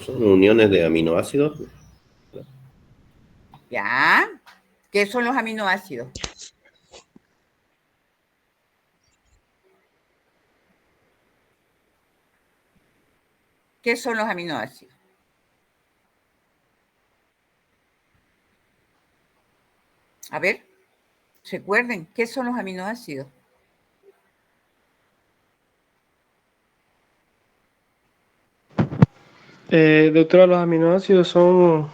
Son uniones de aminoácidos. ¿Ya? ¿Qué son los aminoácidos? ¿Qué son los aminoácidos? A ver, recuerden, ¿qué son los aminoácidos? Doctora, los aminoácidos son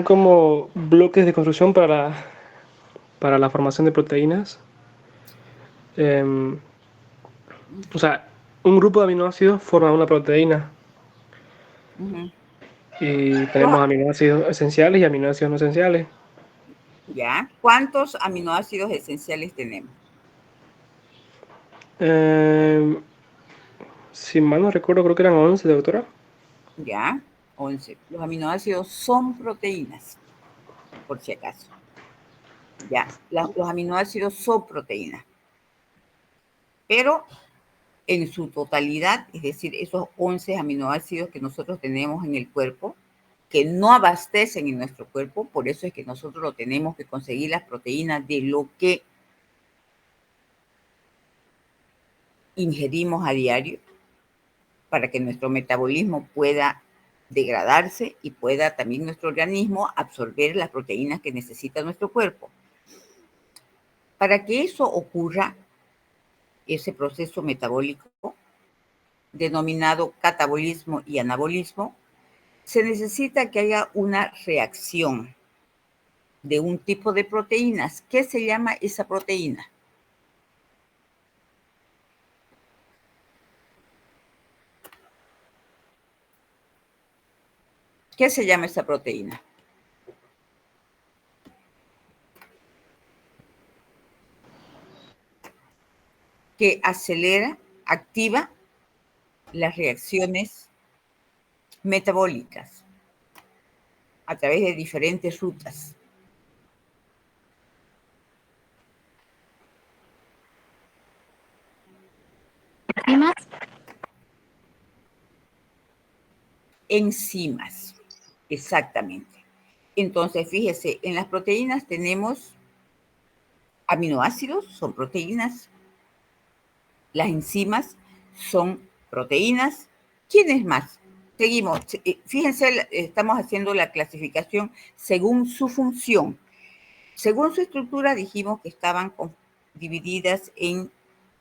como bloques de construcción para la formación de proteínas. O sea, un grupo de aminoácidos forma una proteína. Uh-huh. Y tenemos aminoácidos esenciales y aminoácidos no esenciales. ¿Ya? ¿Cuántos aminoácidos esenciales tenemos? Si mal no recuerdo, creo que eran 11, doctora. Ya, 11. Los aminoácidos son proteínas, por si acaso. Ya, los aminoácidos son proteínas. Pero en su totalidad, es decir, esos 11 aminoácidos que nosotros tenemos en el cuerpo, que no abastecen en nuestro cuerpo, por eso es que nosotros lo tenemos que conseguir las proteínas de lo que ingerimos a diario para que nuestro metabolismo pueda degradarse y pueda también nuestro organismo absorber las proteínas que necesita nuestro cuerpo. Para que eso ocurra, ese proceso metabólico, denominado catabolismo y anabolismo, se necesita que haya una reacción de un tipo de proteínas. ¿Qué se llama esa proteína? ¿Qué se llama esa proteína? Que acelera, activa las reacciones metabólicas a través de diferentes rutas. ¿Enzimas? Enzimas, exactamente. Entonces, fíjese, en las proteínas tenemos aminoácidos, son proteínas. Las enzimas son proteínas. ¿Quiénes más? Seguimos. Fíjense, estamos haciendo la clasificación según su función. Según su estructura, dijimos que estaban divididas en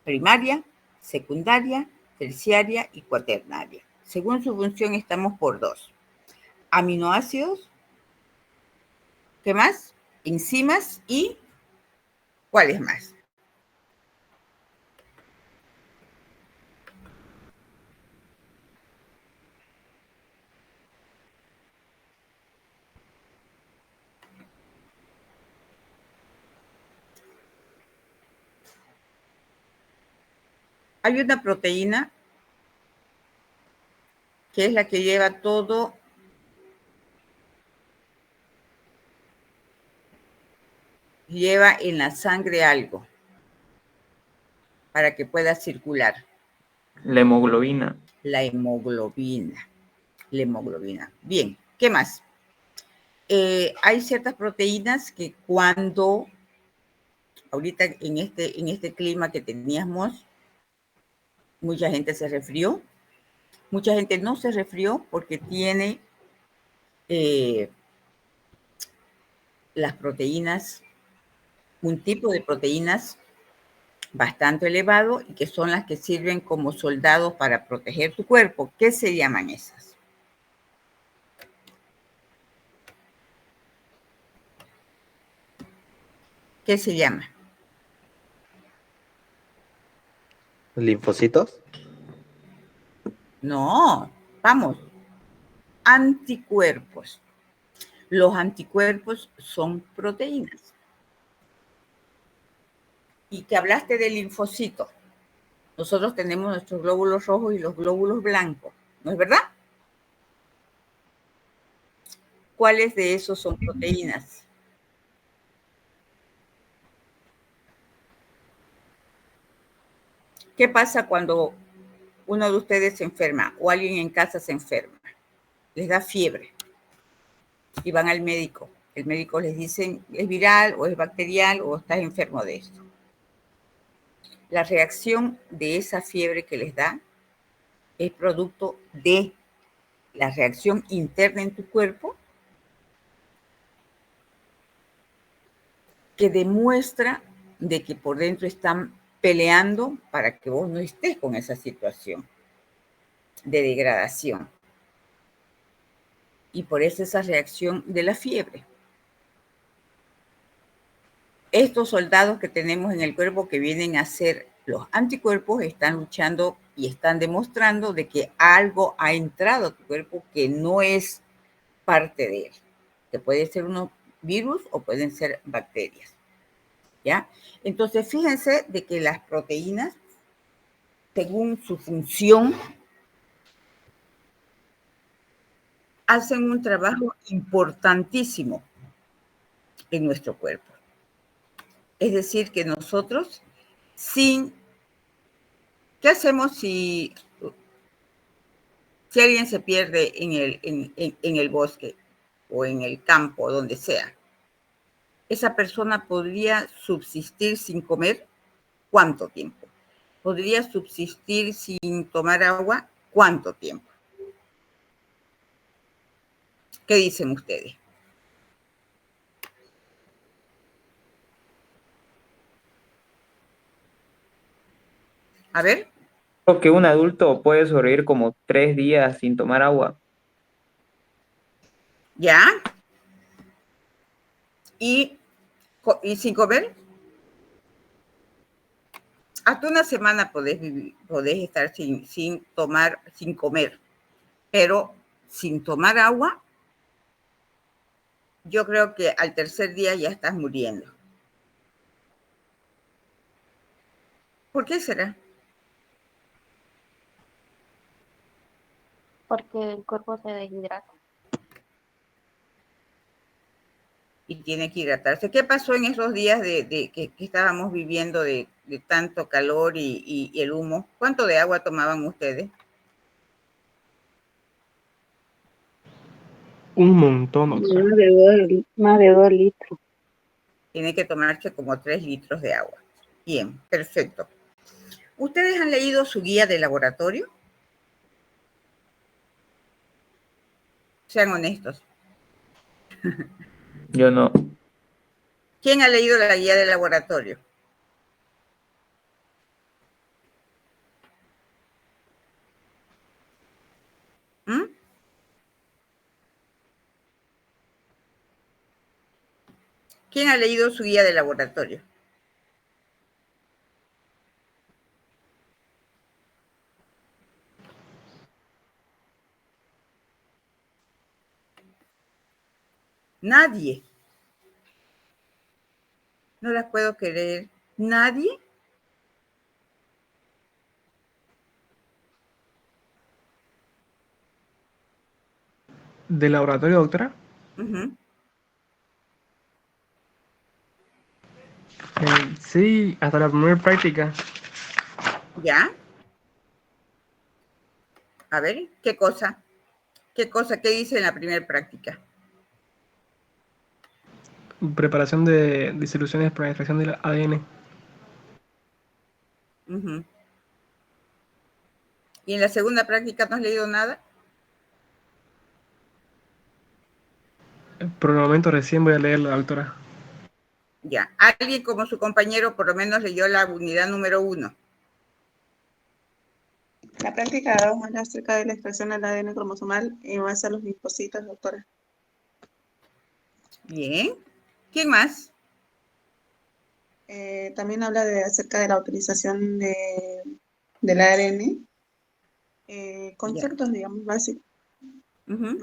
primaria, secundaria, terciaria y cuaternaria. Según su función, estamos por 2. Aminoácidos, ¿qué más? Enzimas y ¿cuáles más? Hay una proteína que es la que lleva todo lleva en la sangre algo para que pueda circular. La hemoglobina. La hemoglobina. La hemoglobina. Bien, ¿qué más? Hay ciertas proteínas que cuando, ahorita en este clima que teníamos, mucha gente se resfrió. Mucha gente no se resfrió porque tiene las proteínas, un tipo de proteínas bastante elevado y que son las que sirven como soldados para proteger tu cuerpo. ¿Qué se llaman esas? ¿Qué se llama? ¿Linfocitos? No, vamos, anticuerpos. Los anticuerpos son proteínas. Y que hablaste del linfocito. Nosotros tenemos nuestros glóbulos rojos y los glóbulos blancos, ¿no es verdad? ¿Cuáles de esos son proteínas? ¿Qué pasa cuando uno de ustedes se enferma o alguien en casa se enferma, les da fiebre y van al médico. El médico les dice, ¿es viral o es bacterial o estás enfermo de esto? La reacción de esa fiebre que les da es producto de la reacción interna en tu cuerpo que demuestra de que por dentro están peleando para que vos no estés con esa situación de degradación. Y por eso esa reacción de la fiebre. Estos soldados que tenemos en el cuerpo que vienen a ser los anticuerpos están luchando y están demostrando de que algo ha entrado a tu cuerpo que no es parte de él, que puede ser unos virus o pueden ser bacterias, ¿ya? Entonces, fíjense de que las proteínas, según su función, hacen un trabajo importantísimo en nuestro cuerpo. Es decir, que nosotros, ¿qué hacemos si alguien se pierde en el bosque o en el campo, donde sea? Esa persona podría subsistir sin comer, ¿cuánto tiempo? ¿Podría subsistir sin tomar agua? ¿Cuánto tiempo? ¿Qué dicen ustedes? A ver. Creo que un adulto puede sobrevivir como 3 días sin tomar agua. ¿Ya? ¿Y sin comer? Hasta una semana podés estar sin comer, pero sin tomar agua, yo creo que al tercer día ya estás muriendo. ¿Por qué será? Porque el cuerpo se deshidrata. Y tiene que hidratarse. ¿Qué pasó en esos días que estábamos viviendo de tanto calor y el humo? ¿Cuánto de agua tomaban ustedes? Un montón, doctora. Más de 2 litros. Tiene que tomarse como 3 litros de agua. Bien, perfecto. ¿Ustedes han leído su guía de laboratorio? Sean honestos. Yo no. ¿Quién ha leído la guía de laboratorio? ¿Mm? ¿Quién ha leído su guía de laboratorio? Nadie. No las puedo creer. ¿Nadie? ¿Del laboratorio, doctora? Uh-huh. Sí, hasta la primera práctica. ¿Ya? A ver, ¿qué cosa? ¿Qué cosa? ¿Qué dice en la primera práctica? Preparación de disoluciones para extracción del ADN. Uh-huh. ¿Y en la segunda práctica no has leído nada? Por el momento recién voy a leerla, doctora. Ya. Alguien como su compañero por lo menos leyó la unidad número 1. La práctica 2 habla acerca de la expresión del ADN cromosomal en base a los linfocitos, doctora. Bien. ¿Quién más? También habla acerca de la utilización del ARN, conceptos, digamos, básicos. Uh-huh.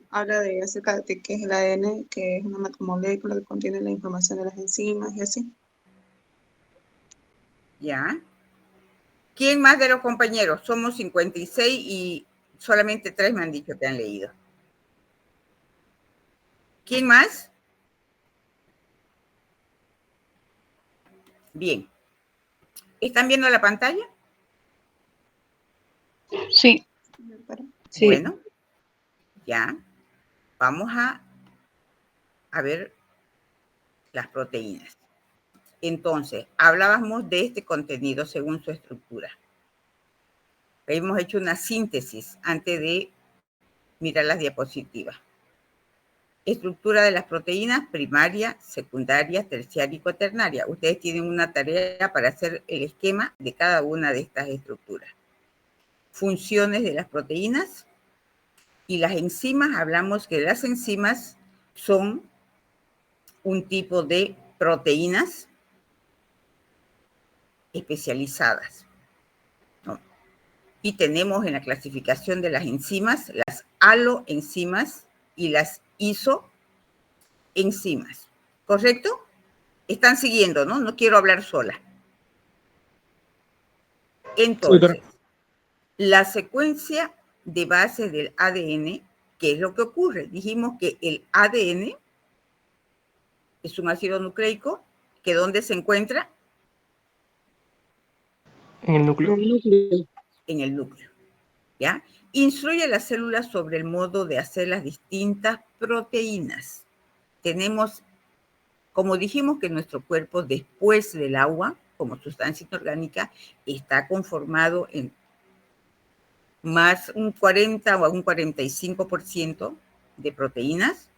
Habla acerca de qué es el ADN, que es una macromolécula que contiene la información de las enzimas y así. Ya. ¿Quién más de los compañeros? Somos 56 y solamente 3 me han dicho que han leído. ¿Quién más? Bien. ¿Están viendo la pantalla? Sí, sí. Bueno, ya. Vamos a ver las proteínas. Entonces, hablábamos de este contenido según su estructura. Hemos hecho una síntesis antes de mirar las diapositivas. Estructura de las proteínas: primaria, secundaria, terciaria y cuaternaria. Ustedes tienen una tarea para hacer el esquema de cada una de estas estructuras. Funciones de las proteínas y las enzimas. Hablamos que las enzimas son un tipo de proteínas especializadas, ¿no? Y tenemos en la clasificación de las enzimas las aloenzimas y las isoenzimas. ¿Correcto? Están siguiendo, ¿no? No quiero hablar sola. Entonces, la secuencia de bases del ADN, ¿qué es lo que ocurre? Dijimos que el ADN es un ácido nucleico que ¿dónde se encuentra? En el núcleo. En el núcleo, ¿ya? Instruye a las células sobre el modo de hacer las distintas proteínas. Tenemos, como dijimos, que nuestro cuerpo, después del agua, como sustancia inorgánica, está conformado en más un 40 o un 45% de proteínas.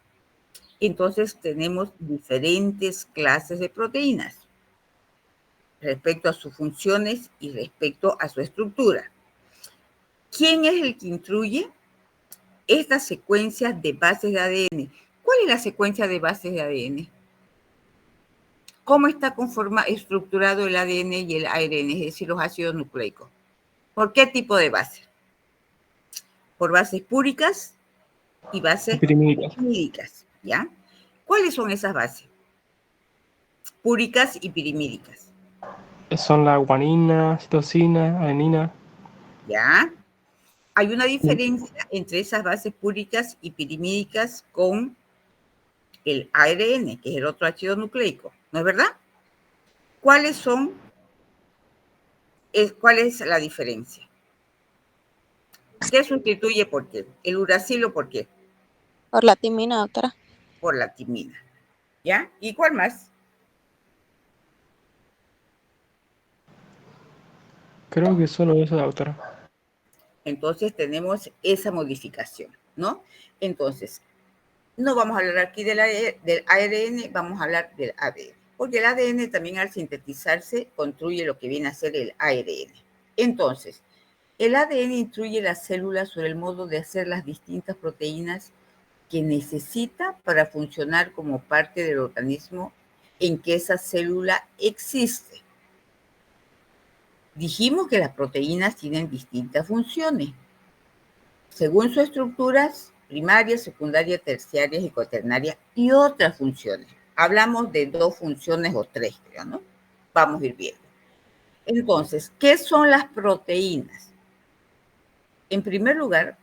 Entonces tenemos diferentes clases de proteínas respecto a sus funciones y respecto a su estructura. ¿Quién es el que instruye estas secuencias de bases de ADN? ¿Cuál es la secuencia de bases de ADN? ¿Cómo está estructurado el ADN y el ARN, es decir, los ácidos nucleicos? ¿Por qué tipo de base? Por bases púricas y bases pirimídicas, ¿ya? ¿Cuáles son esas bases? Púricas y pirimídicas. Son la guanina, citosina, adenina. ¿Ya? Hay una diferencia entre esas bases púricas y pirimídicas con el ARN, que es el otro ácido nucleico, ¿no es verdad? ¿Cuál es la diferencia? ¿Qué sustituye por qué? El uracilo, ¿por qué? Por la timina, doctora. Por la timina, ¿ya? ¿Y cuál más? Creo que solo eso, doctora. Entonces tenemos esa modificación, ¿no? Entonces, no vamos a hablar aquí del ARN, vamos a hablar del ADN, porque el ADN también al sintetizarse construye lo que viene a ser el ARN. Entonces, el ADN instruye las células sobre el modo de hacer las distintas proteínas que necesita para funcionar como parte del organismo en que esa célula existe. Dijimos que las proteínas tienen distintas funciones, según sus estructuras primarias, secundarias, terciarias y cuaternarias y otras funciones. Hablamos de 2 funciones o 3, creo, ¿no? Vamos a ir viendo. Entonces, ¿qué son las proteínas? En primer lugar,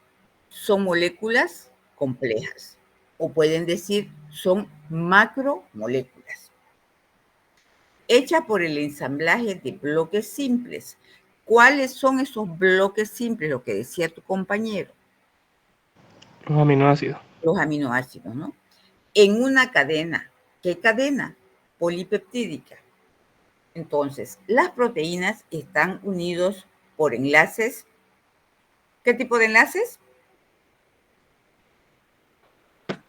son moléculas complejas, o pueden decir son macromoléculas, hechas por el ensamblaje de bloques simples. ¿Cuáles son esos bloques simples? Lo que decía tu compañero. Los aminoácidos. Los aminoácidos, ¿no? En una cadena. ¿Qué cadena? Polipeptídica. Entonces, las proteínas están unidos por enlaces. ¿Qué tipo de enlaces?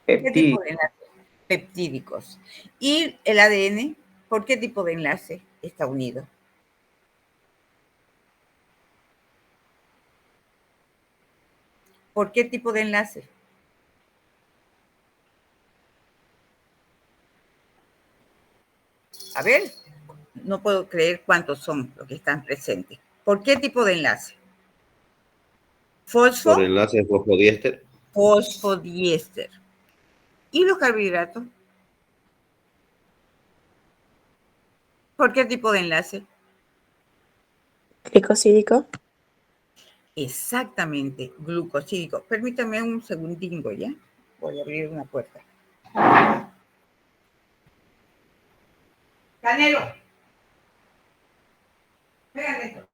¿Qué tipo de enlaces? Peptídicos. ¿Y el ADN? ¿Por qué tipo de enlace está unido? ¿Por qué tipo de enlace? A ver, no puedo creer cuántos son los que están presentes. ¿Por qué tipo de enlace? Fosfo. Por enlace fosfodiéster. Fosfodiéster. ¿Y los carbohidratos? ¿Por qué tipo de enlace? Glicosídico. Exactamente, glucosídico. Permítame un segundingo, ¿ya? Voy a abrir una puerta. Canelo. Pégale esto.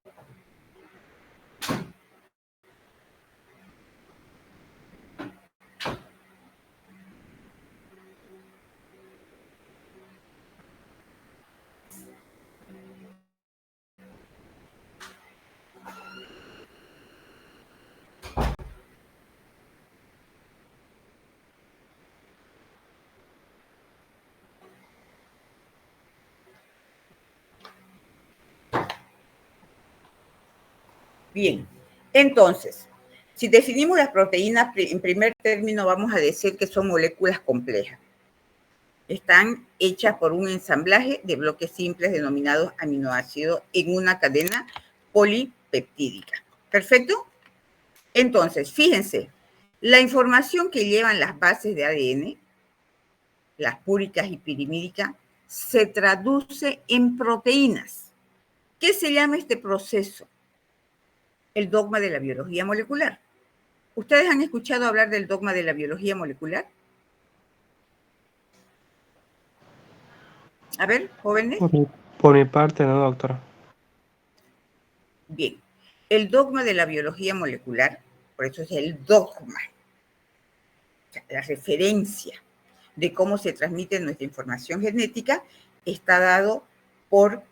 Bien, entonces, si definimos las proteínas, en primer término vamos a decir que son moléculas complejas. Están hechas por un ensamblaje de bloques simples denominados aminoácidos en una cadena polipeptídica. ¿Perfecto? Entonces, fíjense, la información que llevan las bases de ADN, las púricas y pirimídicas, se traduce en proteínas. ¿Qué se llama este proceso? El dogma de la biología molecular. ¿Ustedes han escuchado hablar del dogma de la biología molecular? A ver, jóvenes. Por mi parte, no, doctora. Bien, el dogma de la biología molecular, por eso es el dogma, o sea, la referencia de cómo se transmite nuestra información genética, está dado por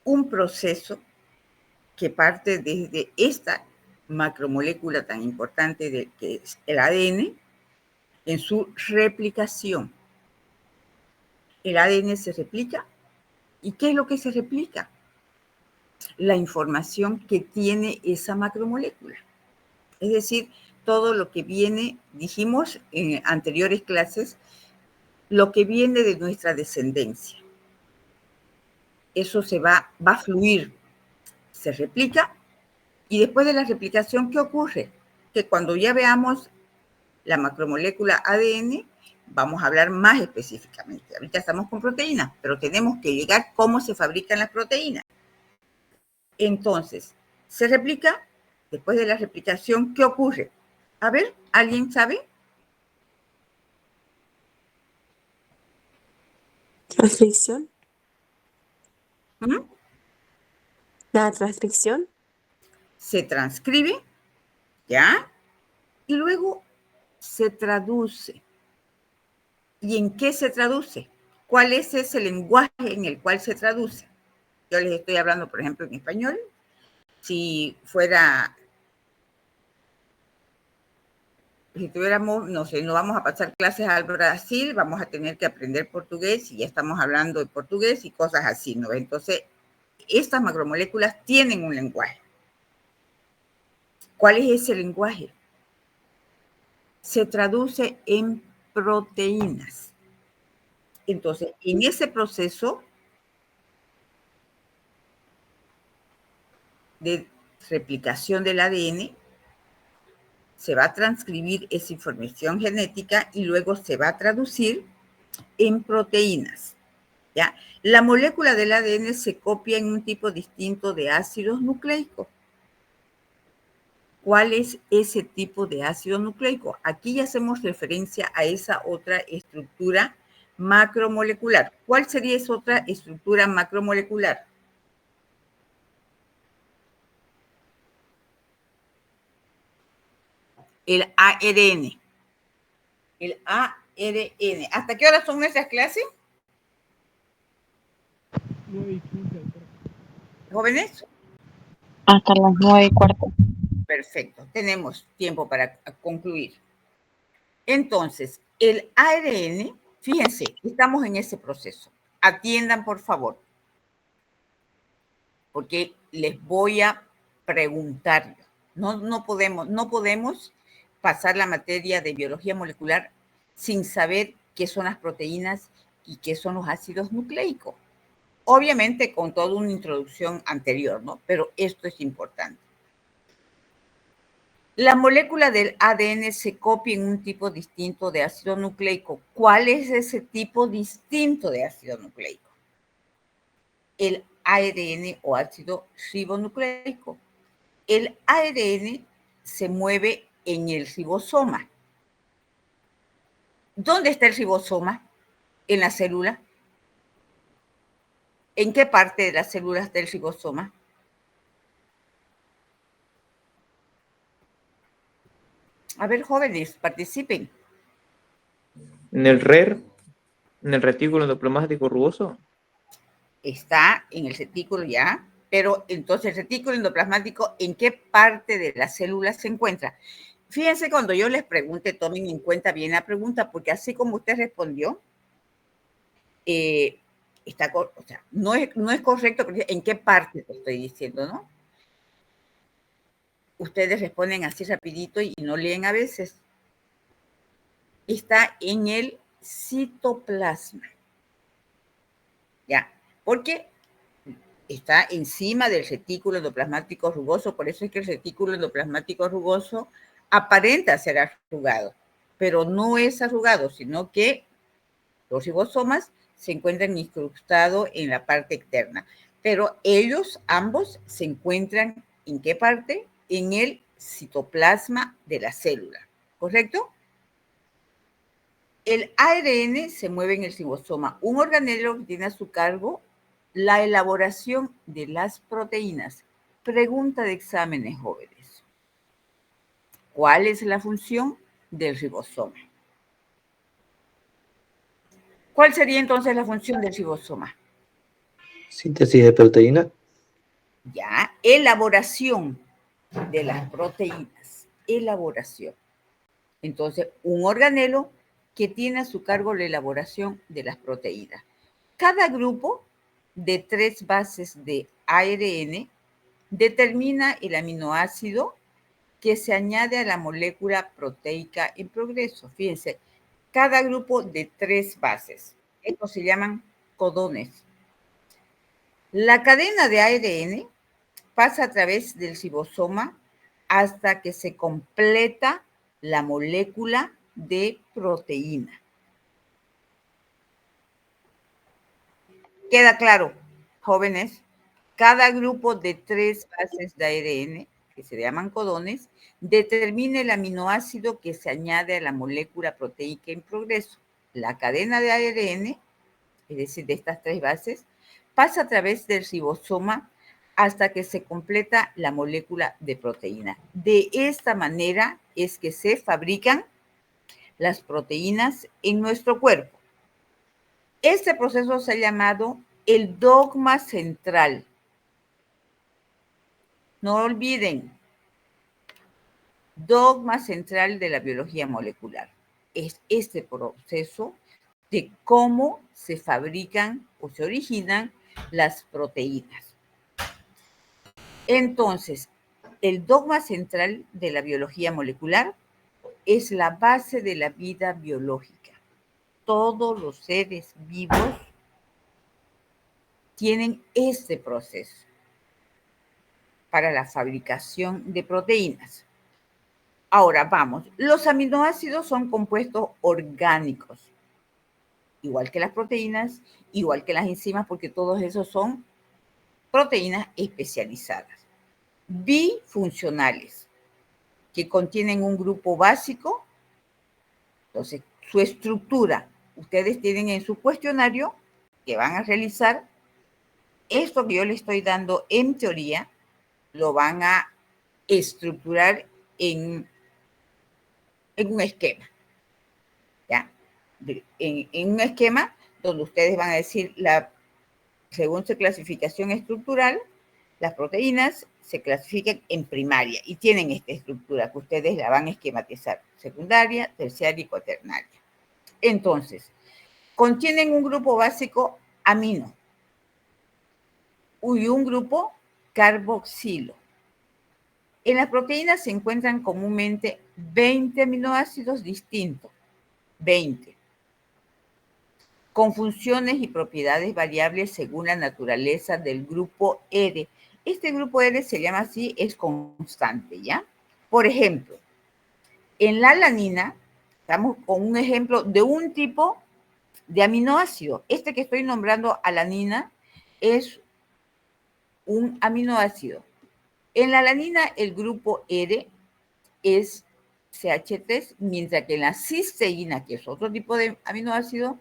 un proceso que parte desde esta macromolécula tan importante que es el ADN, en su replicación. El ADN se replica. ¿Y qué es lo que se replica? La información que tiene esa macromolécula. Es decir, todo lo que viene, dijimos en anteriores clases, lo que viene de nuestra descendencia. Eso va a fluir, se replica, y después de la replicación, ¿qué ocurre? Que cuando ya veamos la macromolécula ADN, vamos a hablar más específicamente. Ahorita estamos con proteínas, pero tenemos que llegar a cómo se fabrican las proteínas. Entonces, se replica, después de la replicación, ¿qué ocurre? A ver, ¿alguien sabe? Transcripción. ¿Mm? La transcripción. Se transcribe, ¿ya? Y luego se traduce. ¿Y en qué se traduce? ¿Cuál es ese lenguaje en el cual se traduce? Yo les estoy hablando, por ejemplo, en español. Si tuviéramos, no sé, no vamos a pasar clases al Brasil, vamos a tener que aprender portugués y ya estamos hablando de portugués y cosas así, ¿no? Entonces, estas macromoléculas tienen un lenguaje. ¿Cuál es ese lenguaje? Se traduce en proteínas. Entonces, en ese proceso de replicación del ADN, se va a transcribir esa información genética y luego se va a traducir en proteínas. ¿Ya? La molécula del ADN se copia en un tipo distinto de ácidos nucleicos. ¿Cuál es ese tipo de ácido nucleico? Aquí ya hacemos referencia a esa otra estructura macromolecular. ¿Cuál sería esa otra estructura macromolecular? El ARN. El ARN. ¿Hasta qué hora son nuestras clases? 9:15. ¿Jóvenes? Hasta las 9:15. Perfecto, tenemos tiempo para concluir. Entonces, el ARN, fíjense, estamos en ese proceso. Atiendan, por favor, porque les voy a preguntar. No podemos pasar la materia de biología molecular sin saber qué son las proteínas y qué son los ácidos nucleicos. Obviamente con toda una introducción anterior, ¿no? Pero esto es importante. La molécula del ADN se copia en un tipo distinto de ácido nucleico. ¿Cuál es ese tipo distinto de ácido nucleico? El ARN o ácido ribonucleico. El ARN se mueve en el ribosoma. ¿Dónde está el ribosoma? En la célula. ¿En qué parte de las células está el ribosoma? A ver, jóvenes, participen. En el RER, en el retículo endoplasmático rugoso. Está en el retículo ya, pero entonces el retículo endoplasmático, ¿en qué parte de la célula se encuentra? Fíjense, cuando yo les pregunte, tomen en cuenta bien la pregunta, porque así como usted respondió, o sea, no es correcto, porque ¿en qué parte te estoy diciendo, no? ustedes responden así rapidito y no leen a veces. Está en el citoplasma. Ya, porque está encima del retículo endoplasmático rugoso, por eso es que el retículo endoplasmático rugoso aparenta ser arrugado, pero no es arrugado, sino que los ribosomas se encuentran incrustados en la parte externa, pero ellos ambos se encuentran ¿en qué parte? En el citoplasma de la célula, ¿correcto? El ARN se mueve en el ribosoma, un organelo que tiene a su cargo la elaboración de las proteínas. Pregunta de exámenes, jóvenes. ¿Cuál es la función del ribosoma? ¿Cuál sería entonces la función del ribosoma? Síntesis de proteína. Ya, elaboración de las proteínas. Elaboración. Entonces, un organelo que tiene a su cargo la elaboración de las proteínas. Cada grupo de 3 bases de ARN determina el aminoácido que se añade a la molécula proteica en progreso. Fíjense, cada grupo de 3 bases. Estos se llaman codones. La cadena de ARN pasa a través del ribosoma hasta que se completa la molécula de proteína. ¿Queda claro, jóvenes? Cada grupo de 3 bases de ARN, que se llaman codones, determina el aminoácido que se añade a la molécula proteica en progreso. La cadena de ARN, es decir, de estas 3 bases, pasa a través del ribosoma hasta que se completa la molécula de proteína. De esta manera es que se fabrican las proteínas en nuestro cuerpo. Este proceso se ha llamado el dogma central. No olviden, dogma central de la biología molecular. Es este proceso de cómo se fabrican o se originan las proteínas. Entonces, el dogma central de la biología molecular es la base de la vida biológica. Todos los seres vivos tienen este proceso para la fabricación de proteínas. Ahora vamos, los aminoácidos son compuestos orgánicos, igual que las proteínas, igual que las enzimas, porque todos esos son proteínas especializadas, bifuncionales, que contienen un grupo básico. Entonces, su estructura, ustedes tienen en su cuestionario que van a realizar, esto que yo les estoy dando en teoría, lo van a estructurar en un esquema, ¿ya? En un esquema donde ustedes van a decir, según su clasificación estructural, las proteínas se clasifican en primaria y tienen esta estructura que ustedes la van a esquematizar, secundaria, terciaria y cuaternaria. Entonces, contienen un grupo básico amino y un grupo carboxilo. En las proteínas se encuentran comúnmente 20 aminoácidos distintos, 20, con funciones y propiedades variables según la naturaleza del grupo R. Este grupo R se llama así, es constante, ¿ya? Por ejemplo, en la alanina, estamos con un ejemplo de un tipo de aminoácido. Este que estoy nombrando alanina es un aminoácido. En la alanina, el grupo R es CH3, mientras que en la cisteína, que es otro tipo de aminoácido,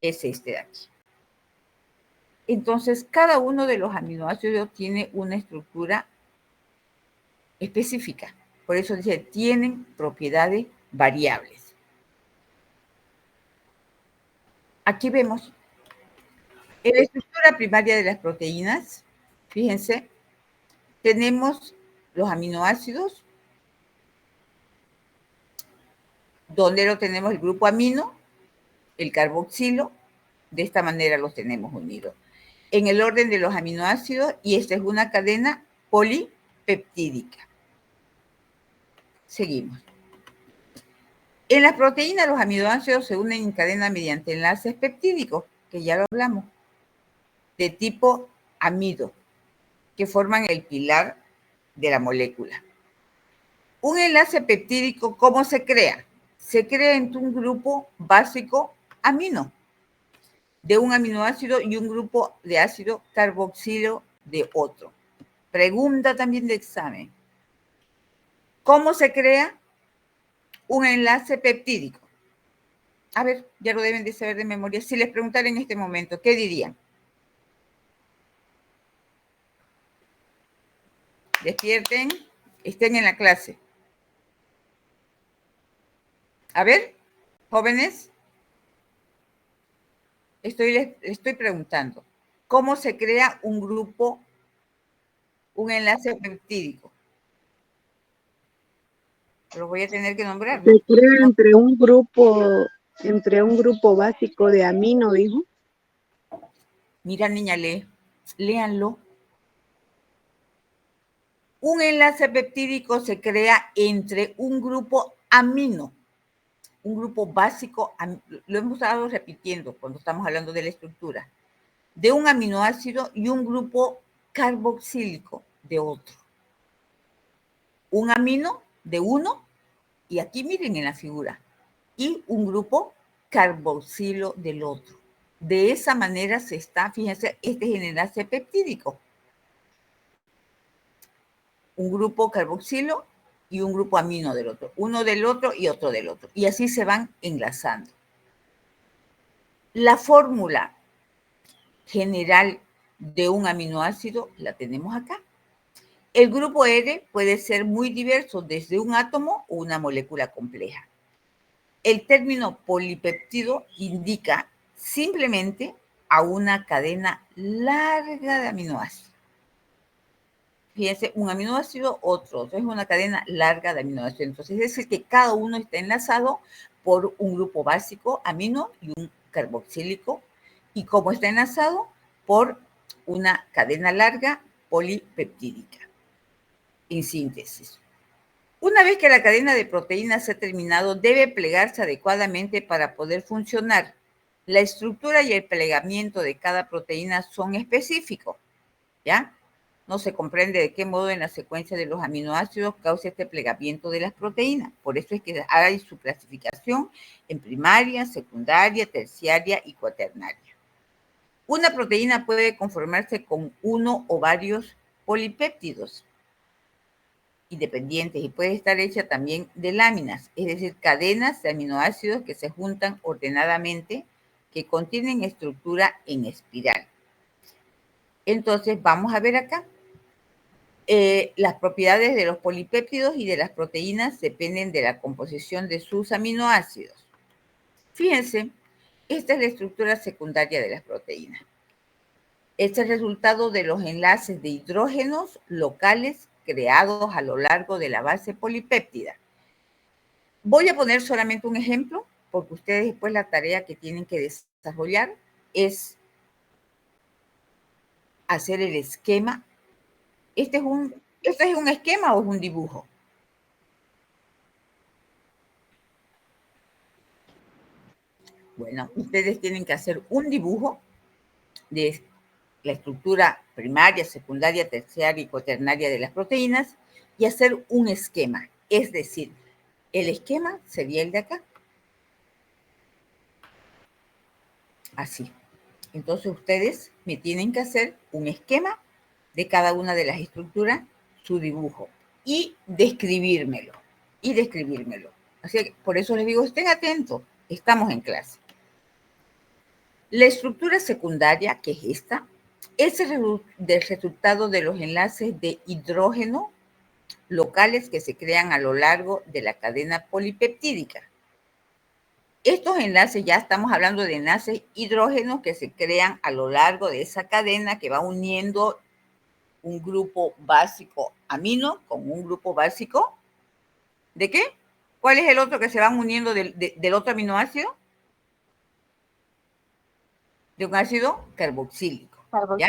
es este de aquí. Entonces, cada uno de los aminoácidos tiene una estructura específica. Por eso dice, tienen propiedades variables. Aquí vemos, en la estructura primaria de las proteínas, fíjense, tenemos los aminoácidos, donde lo tenemos el grupo amino, el carboxilo, de esta manera los tenemos unidos. En el orden de los aminoácidos, y esta es una cadena polipeptídica. Seguimos. En las proteínas, los aminoácidos se unen en cadena mediante enlaces peptídicos, que ya lo hablamos, de tipo amido, que forman el pilar de la molécula. Un enlace peptídico, ¿cómo se crea? Se crea entre un grupo básico amino de un aminoácido y un grupo de ácido carboxilo de otro. Pregunta también de examen. ¿Cómo se crea un enlace peptídico? A ver, ya lo deben de saber de memoria. Si les preguntara en este momento, ¿qué dirían? Despierten, estén en la clase. A ver, jóvenes, estoy preguntando, ¿cómo se crea un grupo, un enlace peptídico? Lo voy a tener que nombrar, ¿no? Se crea entre un grupo básico de amino, dijo. Mira, niña, léanlo. Un enlace peptídico se crea entre un grupo amino, un grupo básico, lo hemos estado repitiendo cuando estamos hablando de la estructura, de un aminoácido y un grupo carboxílico de otro. Un amino de uno, y aquí miren en la figura, y un grupo carboxilo del otro. De esa manera se está, fíjense, este es el enlace peptídico. Un grupo carboxilo y un grupo amino del otro. Uno del otro y otro del otro. Y así se van enlazando. La fórmula general de un aminoácido la tenemos acá. El grupo R puede ser muy diverso, desde un átomo o una molécula compleja. El término polipéptido indica simplemente a una cadena larga de aminoácidos. Fíjense, un aminoácido, otro. Es una cadena larga de aminoácidos. Entonces, es decir, que cada uno está enlazado por un grupo básico, amino, y un carboxílico. Y como está enlazado por una cadena larga polipeptídica. En síntesis. Una vez que la cadena de proteínas se ha terminado, debe plegarse adecuadamente para poder funcionar. La estructura y el plegamiento de cada proteína son específicos, ¿ya? No se comprende de qué modo en la secuencia de los aminoácidos causa este plegamiento de las proteínas. Por eso es que hay su clasificación en primaria, secundaria, terciaria y cuaternaria. Una proteína puede conformarse con uno o varios polipéptidos independientes y puede estar hecha también de láminas, es decir, cadenas de aminoácidos que se juntan ordenadamente, que contienen estructura en espiral. Entonces, vamos a ver acá. Las propiedades de los polipéptidos y de las proteínas dependen de la composición de sus aminoácidos. Fíjense, esta es la estructura secundaria de las proteínas. Este es el resultado de los enlaces de hidrógenos locales creados a lo largo de la base polipéptida. Voy a poner solamente un ejemplo, porque ustedes después la tarea que tienen que desarrollar es hacer el esquema. ¿Este es un esquema o es un dibujo? Bueno, ustedes tienen que hacer un dibujo de la estructura primaria, secundaria, terciaria y cuaternaria de las proteínas y hacer un esquema. Es decir, el esquema sería el de acá. Así. Entonces ustedes me tienen que hacer un esquema de cada una de las estructuras, su dibujo, y describírmelo. Así que por eso les digo, estén atentos, estamos en clase. La estructura secundaria, que es esta, es el resultado de los enlaces de hidrógeno locales que se crean a lo largo de la cadena polipeptídica. Estos enlaces, ya estamos hablando de enlaces hidrógenos que se crean a lo largo de esa cadena que va uniendo un grupo básico amino con un grupo básico, ¿de qué? ¿Cuál es el otro que se van uniendo del otro aminoácido? De un ácido carboxílico. ¿Ya?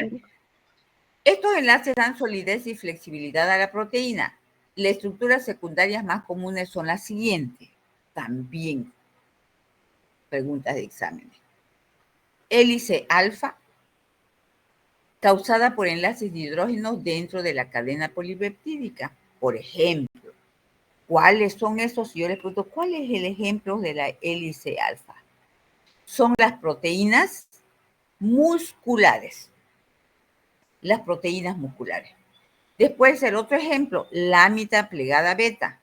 Estos enlaces dan solidez y flexibilidad a la proteína. Las estructuras secundarias más comunes son las siguientes. También preguntas de exámenes. Hélice alfa, causada por enlaces de hidrógenos dentro de la cadena polipeptídica. Por ejemplo, ¿cuáles son esos? Si yo les pregunto, ¿cuál es el ejemplo de la hélice alfa? Son las proteínas musculares. Las proteínas musculares. Después, el otro ejemplo, lámina plegada beta,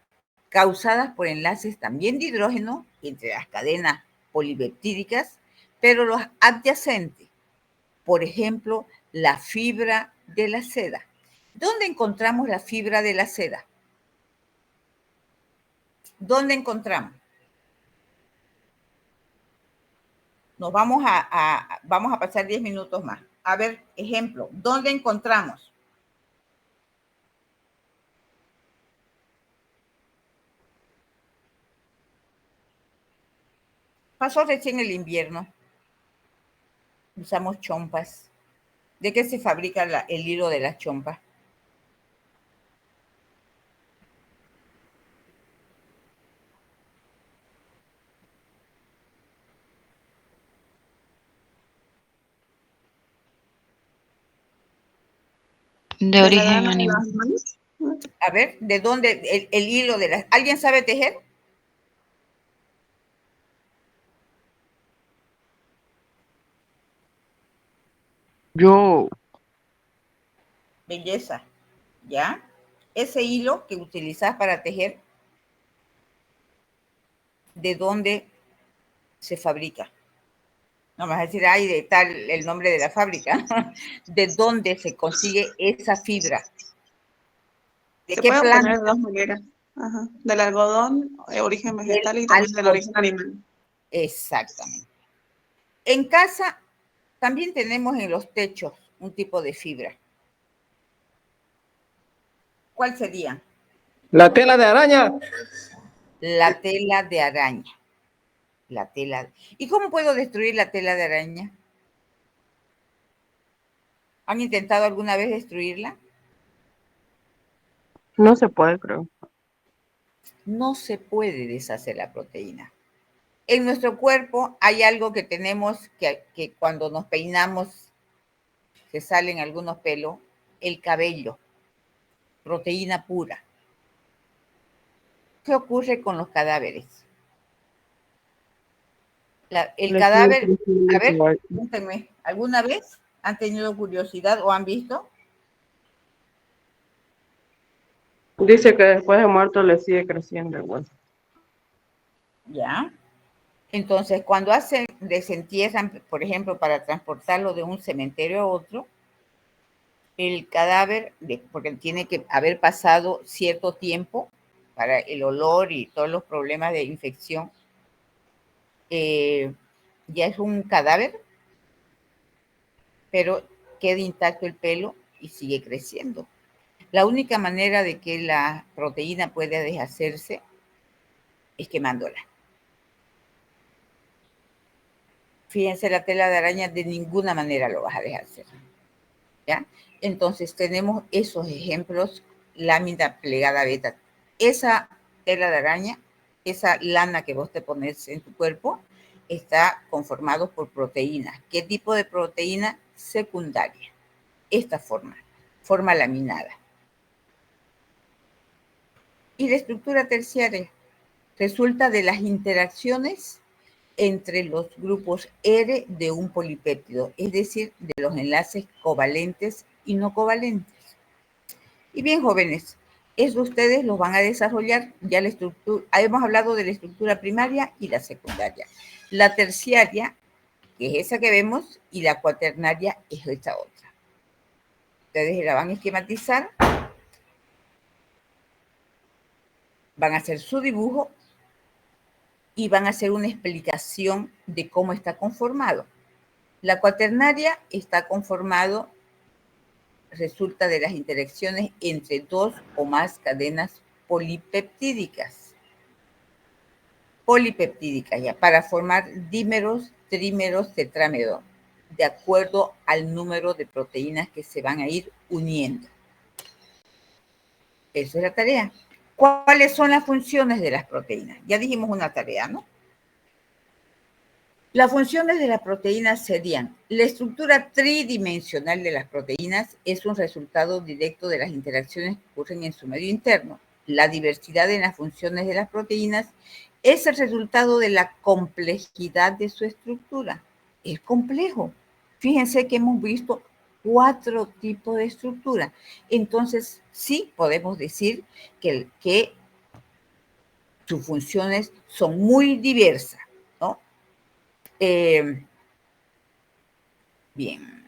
causadas por enlaces también de hidrógeno entre las cadenas polipeptídicas, pero los adyacentes. Por ejemplo, la fibra de la seda. ¿Dónde encontramos la fibra de la seda? ¿Dónde encontramos? Vamos a pasar 10 minutos más. A ver, ejemplo, ¿dónde encontramos? Pasó recién el invierno. Usamos chompas. ¿De qué se fabrica el hilo de las chompas? De ¿De la origen lana de animal. los animales? A ver, ¿de dónde el hilo de las... ¿Alguien sabe tejer? Yo, Belleza, ¿ya? Ese hilo que utilizas para tejer, ¿de dónde se fabrica? No me vas a decir, ay, de tal el nombre de la fábrica. ¿De dónde se consigue esa fibra? ¿De Se qué puede planta? obtener de dos maneras. Ajá. Del algodón, origen Del vegetal y también del algodón. origen animal. Exactamente. En casa también tenemos en los techos un tipo de fibra. ¿Cuál sería? la tela de araña. La tela de araña. La tela. ¿Y cómo puedo destruir la tela de araña? ¿Han intentado alguna vez destruirla? No se puede, creo. No se puede deshacer la proteína. En nuestro cuerpo hay algo que tenemos que cuando nos peinamos se salen algunos pelos, el cabello, proteína pura. ¿Qué ocurre con los cadáveres? El cadáver, a ver, cuéntenme, ¿alguna vez han tenido curiosidad o han visto? Dice que después de muerto le sigue creciendo igual. Ya. Entonces, cuando desentierran, por ejemplo, para transportarlo de un cementerio a otro, el cadáver, porque tiene que haber pasado cierto tiempo para el olor y todos los problemas de infección, ya es un cadáver, pero queda intacto el pelo y sigue creciendo. La única manera de que la proteína pueda deshacerse es quemándola. Fíjense, la tela de araña de ninguna manera lo vas a deshacer. ¿Ya? Entonces tenemos esos ejemplos, lámina plegada beta. Esa tela de araña, esa lana que vos te pones en tu cuerpo, está conformado por proteínas. ¿Qué tipo de proteína? Secundaria. Esta forma laminada. Y la estructura terciaria resulta de las interacciones entre los grupos R de un polipéptido, es decir, de los enlaces covalentes y no covalentes. Y bien, jóvenes, eso ustedes los van a desarrollar ya la estructura. Hemos hablado de la estructura primaria y la secundaria. La terciaria, que es esa que vemos, y la cuaternaria es esta otra. Ustedes la van a esquematizar, van a hacer su dibujo y van a hacer una explicación de cómo está conformado. La cuaternaria está conformado, resulta de las interacciones entre dos o más cadenas polipeptídicas. Polipeptídicas, ya, para formar dímeros, trímeros, tetrámeros, de acuerdo al número de proteínas que se van a ir uniendo. Esa es la tarea. ¿Cuáles son las funciones de las proteínas? Ya dijimos una tarea, ¿no? Las funciones de las proteínas serían: la estructura tridimensional de las proteínas es un resultado directo de las interacciones que ocurren en su medio interno. La diversidad en las funciones de las proteínas es el resultado de la complejidad de su estructura. Es complejo. Fíjense que hemos visto 4 tipos de estructura. Entonces, sí podemos decir que sus funciones son muy diversas, ¿no? Bien.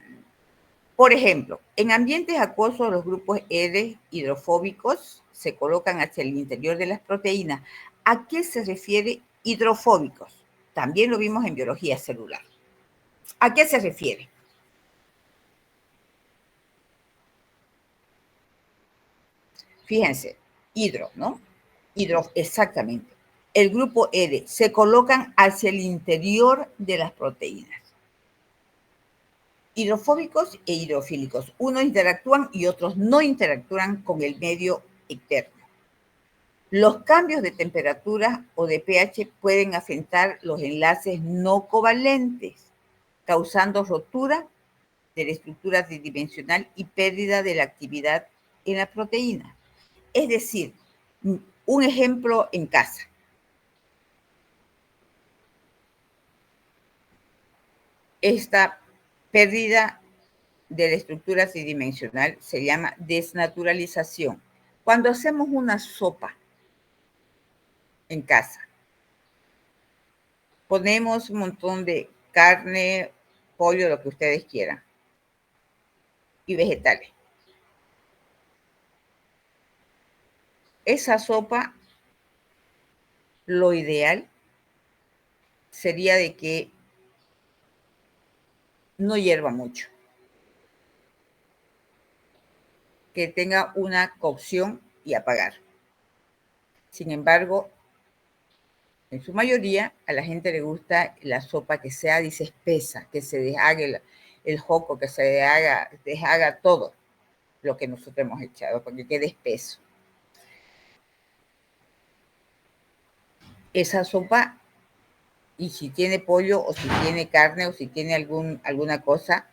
Por ejemplo, en ambientes acuosos, los grupos R hidrofóbicos se colocan hacia el interior de las proteínas. ¿A qué se refiere hidrofóbicos? También lo vimos en biología celular. ¿A qué se refiere? Fíjense, hidro, ¿no? Hidro, exactamente. El grupo R se colocan hacia el interior de las proteínas. Hidrofóbicos e hidrofílicos. Unos interactúan y otros no interactúan con el medio externo. Los cambios de temperatura o de pH pueden afectar los enlaces no covalentes, causando rotura de la estructura tridimensional y pérdida de la actividad en la proteína. Es decir, un ejemplo en casa. Esta pérdida de la estructura tridimensional se llama desnaturalización. Cuando hacemos una sopa en casa, ponemos un montón de carne, pollo, lo que ustedes quieran, y vegetales. Esa sopa, lo ideal sería de que no hierva mucho, que tenga una cocción y apagar. Sin embargo, en su mayoría, a la gente le gusta la sopa que sea, dice, espesa, que se deshaga el joco, que se deshaga todo lo que nosotros hemos echado, para que quede espeso. Esa sopa, y si tiene pollo, o si tiene carne, o si tiene alguna cosa,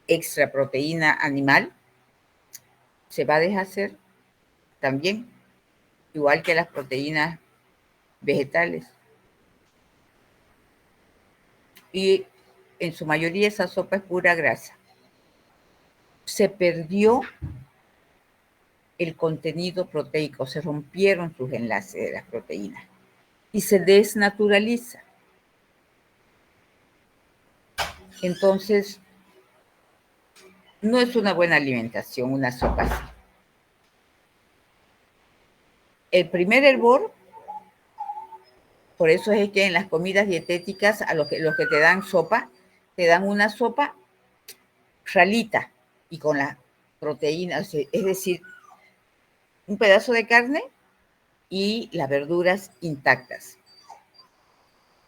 extra proteína animal, se va a deshacer también, igual que las proteínas vegetales. Y en su mayoría esa sopa es pura grasa. Se perdió el contenido proteico, se rompieron sus enlaces de las proteínas y se desnaturaliza. Entonces, no es una buena alimentación una sopa así. El primer hervor, por eso es que en las comidas dietéticas, a los que te dan sopa, te dan una sopa ralita y con las proteínas, es decir, un pedazo de carne y las verduras intactas.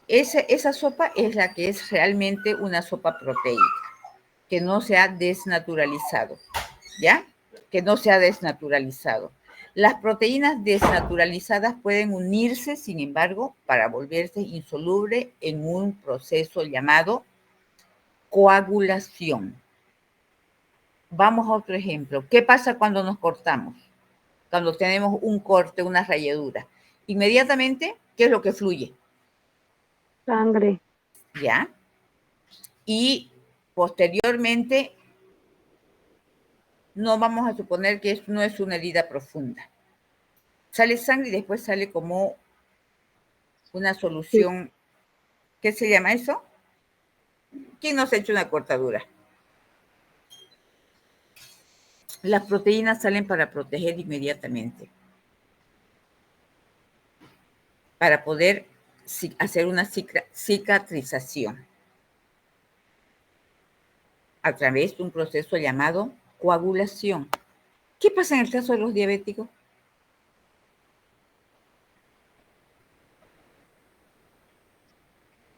Esa sopa es la que es realmente una sopa proteica, que no se ha desnaturalizado, ¿ya? Que no se ha desnaturalizado. Las proteínas desnaturalizadas pueden unirse, sin embargo, para volverse insoluble en un proceso llamado coagulación. Vamos a otro ejemplo. ¿Qué pasa cuando nos cortamos? Cuando tenemos un corte, una rayadura. Inmediatamente, ¿qué es lo que fluye? Sangre. ¿Ya? Y posteriormente, no vamos a suponer que no es una herida profunda. Sale sangre y después sale como una solución. ¿Qué se llama eso? ¿Quién nos ha hecho una cortadura? Las proteínas salen para proteger inmediatamente, para poder hacer una cicatrización a través de un proceso llamado coagulación. ¿Qué pasa en el caso de los diabéticos?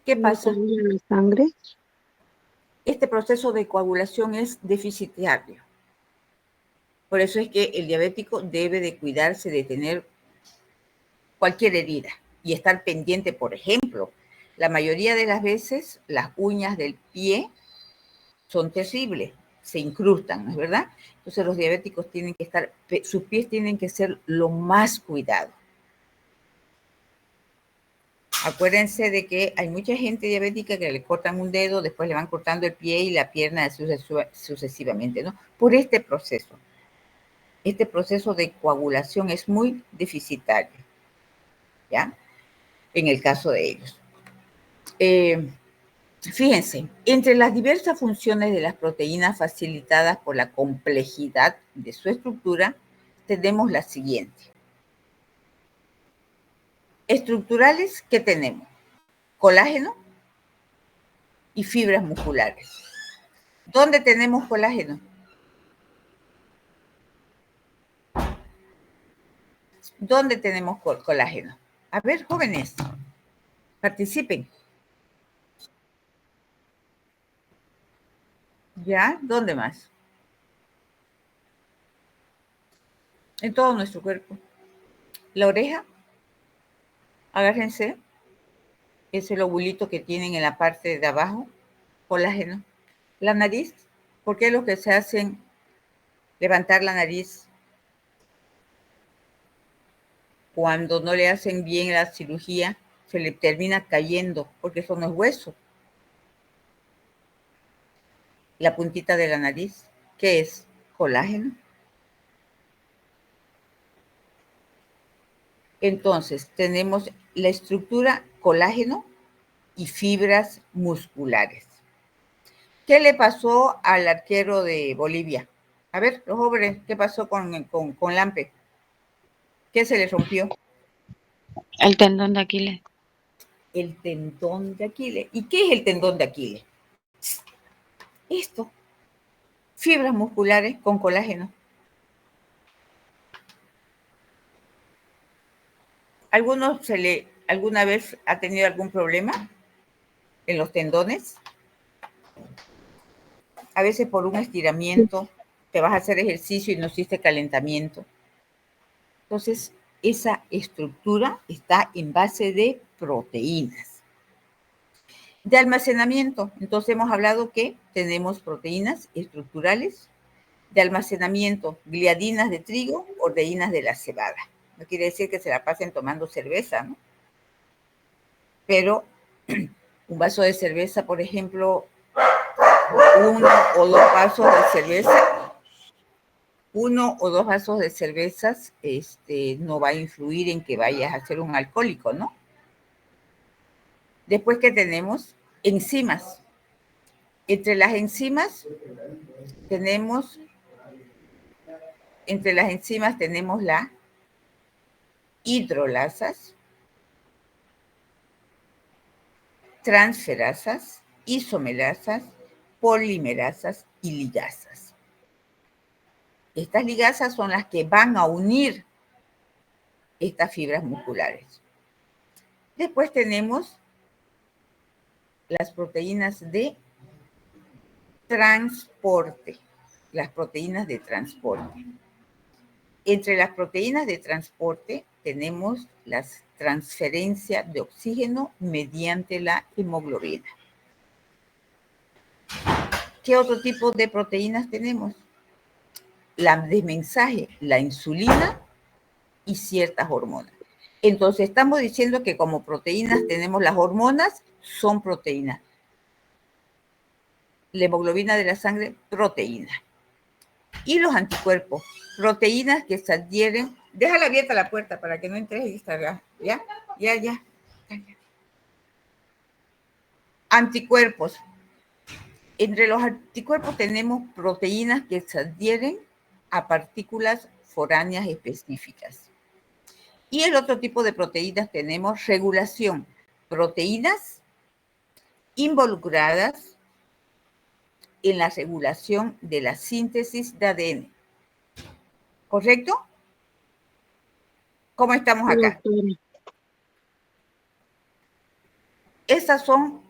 ¿Qué pasa? ¿No coagula la sangre? Este proceso de coagulación es deficitario. Por eso es que el diabético debe de cuidarse de tener cualquier herida y estar pendiente, por ejemplo. La mayoría de las veces las uñas del pie son terribles, se incrustan, ¿no es verdad? Entonces los diabéticos tienen que estar, sus pies tienen que ser lo más cuidados. Acuérdense de que hay mucha gente diabética que le cortan un dedo, después le van cortando el pie y la pierna sucesivamente, ¿no? Por este proceso. Este proceso de coagulación es muy deficitario, ¿ya? En el caso de ellos. Fíjense, entre las diversas funciones de las proteínas facilitadas por la complejidad de su estructura, tenemos la siguiente. Estructurales, ¿qué tenemos? Colágeno y fibras musculares. ¿Dónde tenemos colágeno? ¿Dónde tenemos colágeno? A ver, jóvenes, participen. ¿Ya? ¿Dónde más? En todo nuestro cuerpo. La oreja, agárrense, es el ovulito que tienen en la parte de abajo, colágeno. La nariz, ¿por qué los que se hacen levantar la nariz cuando no le hacen bien la cirugía, se le termina cayendo? Porque eso no es hueso. La puntita de la nariz, ¿qué es? Colágeno. Entonces, tenemos la estructura colágeno y fibras musculares. ¿Qué le pasó al arquero de Bolivia? A ver, los jóvenes, ¿qué pasó con Lampe? ¿Qué se le rompió? El tendón de Aquiles. El tendón de Aquiles. ¿Y qué es el tendón de Aquiles? Esto, fibras musculares con colágeno. ¿Alguna vez ha tenido algún problema en los tendones? A veces por un estiramiento, te vas a hacer ejercicio y no hiciste calentamiento. Entonces, esa estructura está en base de proteínas. De almacenamiento, entonces hemos hablado que tenemos proteínas estructurales de almacenamiento, gliadinas de trigo, proteínas de la cebada. No quiere decir que se la pasen tomando cerveza, ¿no? Pero un vaso de cerveza, por ejemplo, 1 o 2 vasos de cerveza, 1 o 2 vasos de cervezas, no va a influir en que vayas a ser un alcohólico, ¿no? Después que tenemos enzimas. Entre las enzimas tenemos la hidrolasas, transferasas, isomerasas, polimerasas y ligasas. Estas ligasas son las que van a unir estas fibras musculares. Después tenemos las proteínas de transporte, las proteínas de transporte. Entre las proteínas de transporte tenemos la transferencia de oxígeno mediante la hemoglobina. ¿Qué otro tipo de proteínas tenemos? La de mensaje, la insulina y ciertas hormonas. Entonces, estamos diciendo que como proteínas tenemos las hormonas, son proteínas. La hemoglobina de la sangre, proteína. Y los anticuerpos, proteínas que se adhieren. Déjala abierta la puerta para que no entres y salgas. ¿Ya? Ya. Anticuerpos. Entre los anticuerpos tenemos proteínas que se adhieren a partículas foráneas específicas. Y el otro tipo de proteínas tenemos regulación. Proteínas involucradas en la regulación de la síntesis de ADN. ¿Correcto? ¿Cómo estamos acá? Estos son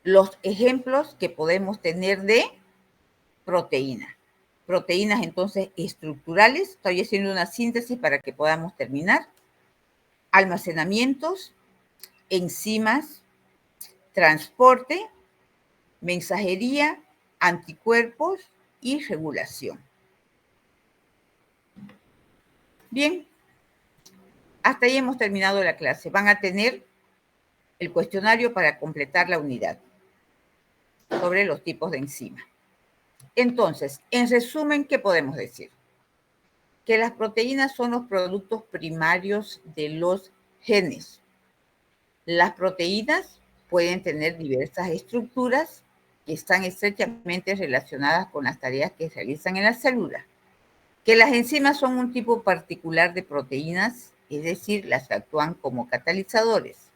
los ejemplos que podemos tener de proteína. proteínas entonces estructurales, estoy haciendo una síntesis para que podamos terminar, almacenamientos, enzimas, transporte, mensajería, anticuerpos y regulación. Bien, hasta ahí hemos terminado la clase. Van a tener el cuestionario para completar la unidad sobre los tipos de enzima. Entonces, en resumen, ¿qué podemos decir? Que las proteínas son los productos primarios de los genes. Las proteínas pueden tener diversas estructuras que están estrechamente relacionadas con las tareas que realizan en la célula. Que las enzimas son un tipo particular de proteínas, es decir, las que actúan como catalizadores.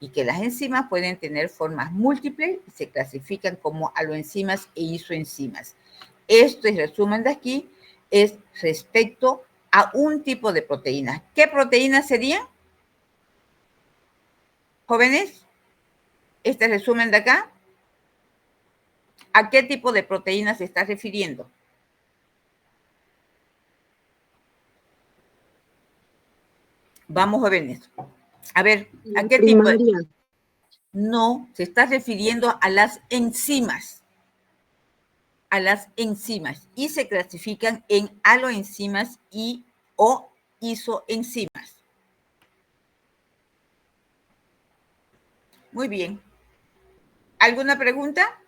Y que las enzimas pueden tener formas múltiples y se clasifican como aloenzimas e isoenzimas. Esto, en resumen de aquí, es respecto a un tipo de proteínas. ¿Qué proteínas serían? Jóvenes, este resumen de acá, ¿a qué tipo de proteínas se está refiriendo? Vamos, jóvenes. A ver, ¿a qué tipo? Primaria. No, se está refiriendo a las enzimas. A las enzimas. Y se clasifican en aloenzimas y o isoenzimas. Muy bien. ¿Alguna pregunta?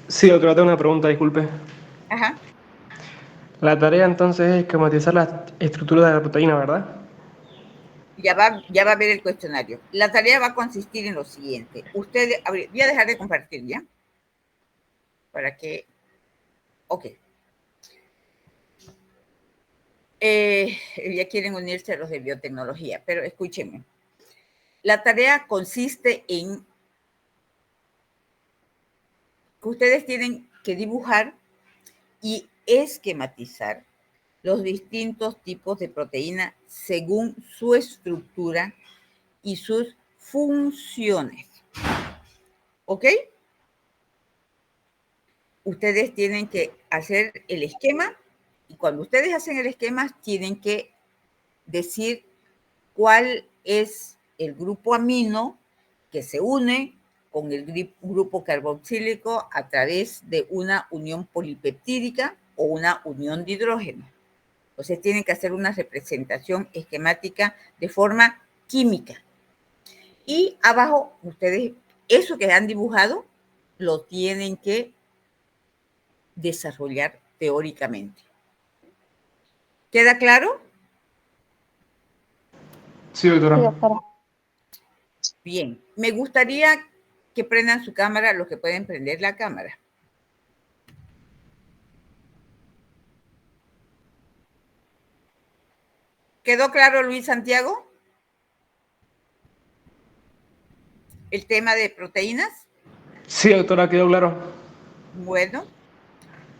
Sí, doctora, tengo una pregunta, disculpe. Ajá. La tarea entonces es esquematizar la estructura de la proteína, ¿verdad? Ya va a ver el cuestionario. La tarea va a consistir en lo siguiente. Ustedes, a ver, voy a dejar de compartir, ¿ya? Para que... Ok. Ya quieren unirse a los de biotecnología, pero escúchenme. La tarea consiste en que ustedes tienen que dibujar y esquematizar los distintos tipos de proteína según su estructura y sus funciones. ¿Ok? Ustedes tienen que hacer el esquema y cuando ustedes hacen el esquema tienen que decir cuál es el grupo amino que se une con el grupo carboxílico a través de una unión polipeptídica o una unión de hidrógeno. Entonces tienen que hacer una representación esquemática de forma química. Y abajo, ustedes, eso que han dibujado, lo tienen que desarrollar teóricamente. ¿Queda claro? Sí, doctora. Sí, doctora. Bien, me gustaría que prendan su cámara, los que pueden prender la cámara. ¿Quedó claro, Luis Santiago? ¿El tema de proteínas? Sí, doctora, quedó claro. Bueno,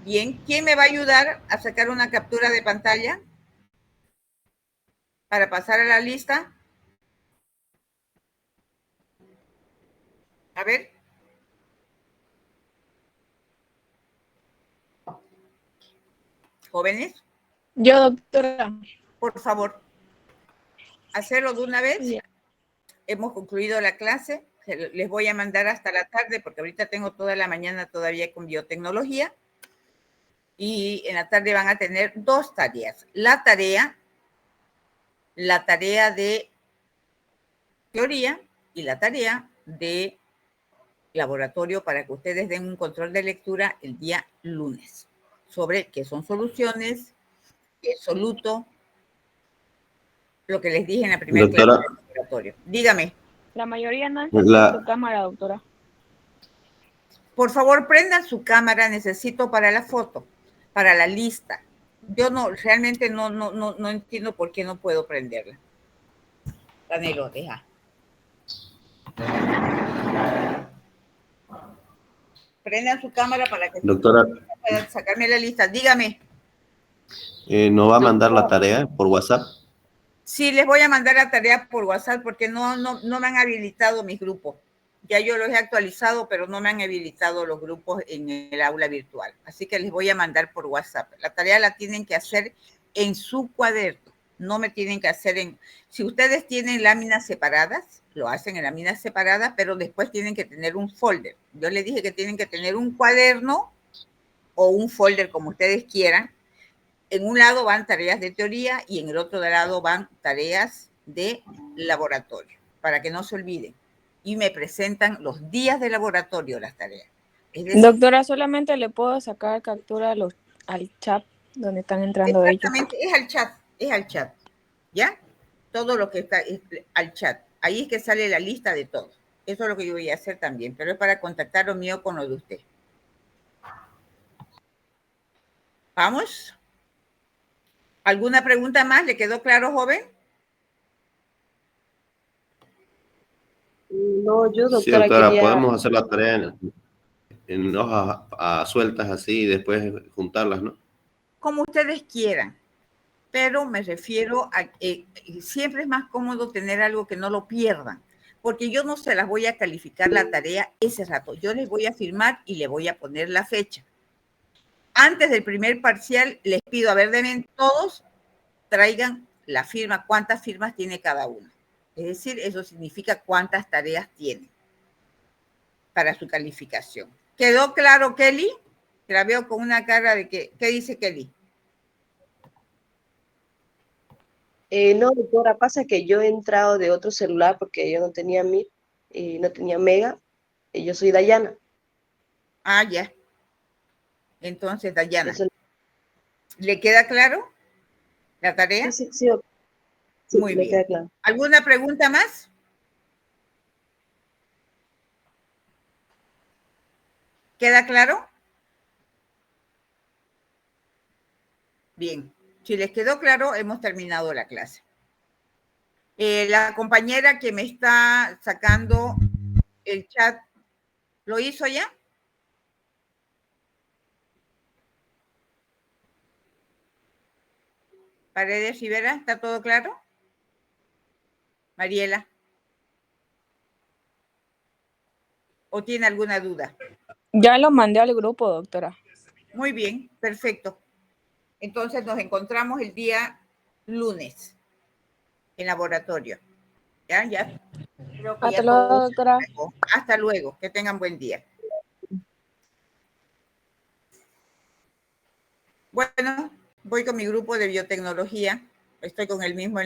bien. ¿Quién me va a ayudar a sacar una captura de pantalla para pasar a la lista? A ver. Jóvenes, Yo, doctora. por favor, hacerlo de una vez. Ya. Hemos concluido la clase. Les voy a mandar hasta la tarde porque ahorita tengo toda la mañana todavía con biotecnología. Y en la tarde van a tener dos tareas. La tarea de teoría y la tarea de laboratorio para que ustedes den un control de lectura el día lunes sobre qué son soluciones, qué es soluto, lo que les dije en la primera clase Doctora, del laboratorio. Dígame. La mayoría no enciende su cámara, doctora. Por favor, prendan su cámara, necesito para la foto, para la lista. Yo realmente no entiendo por qué no puedo prenderla. Danilo, deja. Prendan su cámara para que doctora, puedan sacarme la lista. Dígame. ¿nos va a mandar la tarea por WhatsApp? Sí, les voy a mandar la tarea por WhatsApp porque no me han habilitado mis grupos. Ya yo los he actualizado, pero no me han habilitado los grupos en el aula virtual. Así que les voy a mandar por WhatsApp. La tarea la tienen que hacer en su cuaderno. No me tienen que hacer en... Si ustedes tienen láminas separadas, lo hacen en láminas separadas, pero después tienen que tener un folder. Yo les dije que tienen que tener un cuaderno o un folder, como ustedes quieran. En un lado van tareas de teoría y en el otro lado van tareas de laboratorio, para que no se olviden. Y me presentan los días de laboratorio las tareas. Es decir, Doctora, solamente le puedo sacar captura al chat donde están entrando ellos. exactamente, es al chat, ¿ya? Todo lo que está es al chat. Ahí es que sale la lista de todo. Eso es lo que yo voy a hacer también, pero es para contactar lo mío con lo de usted. ¿Vamos? ¿Alguna pregunta más? ¿Le quedó claro, joven? No, yo, Sí, doctora, doctora, quería... podemos hacer la tarea en hojas sueltas así y después juntarlas, ¿no? Como ustedes quieran, pero me refiero a que siempre es más cómodo tener algo que no lo pierdan, porque yo no se las voy a calificar la tarea ese rato, yo les voy a firmar y le voy a poner la fecha. Antes del primer parcial les pido, a ver, denme todos, traigan la firma, cuántas firmas tiene cada uno. Es decir, eso significa cuántas tareas tienen para su calificación. ¿Quedó claro, Kelly? Te la veo con una cara de que, ¿qué dice Kelly? no, doctora, pasa que yo he entrado de otro celular porque yo no tenía Meet y no tenía Mega, y yo soy Dayana. Ah, ya. Entonces, Dayana, Eso... ¿le queda claro la tarea? Sí, sí, Muy me bien. queda claro. ¿Alguna pregunta más? ¿Queda claro? Bien. Si les quedó claro, hemos terminado la clase. La compañera que me está sacando el chat, ¿lo hizo ya? Paredes Rivera, ¿está todo claro? Mariela. ¿O tiene alguna duda? Ya lo mandé al grupo, doctora. Muy bien, perfecto. Entonces nos encontramos el día lunes en laboratorio. Ya. Creo que Hasta ya luego, todo. doctora. Hasta luego. Que tengan buen día. Bueno, voy con mi grupo de biotecnología. Estoy con el mismo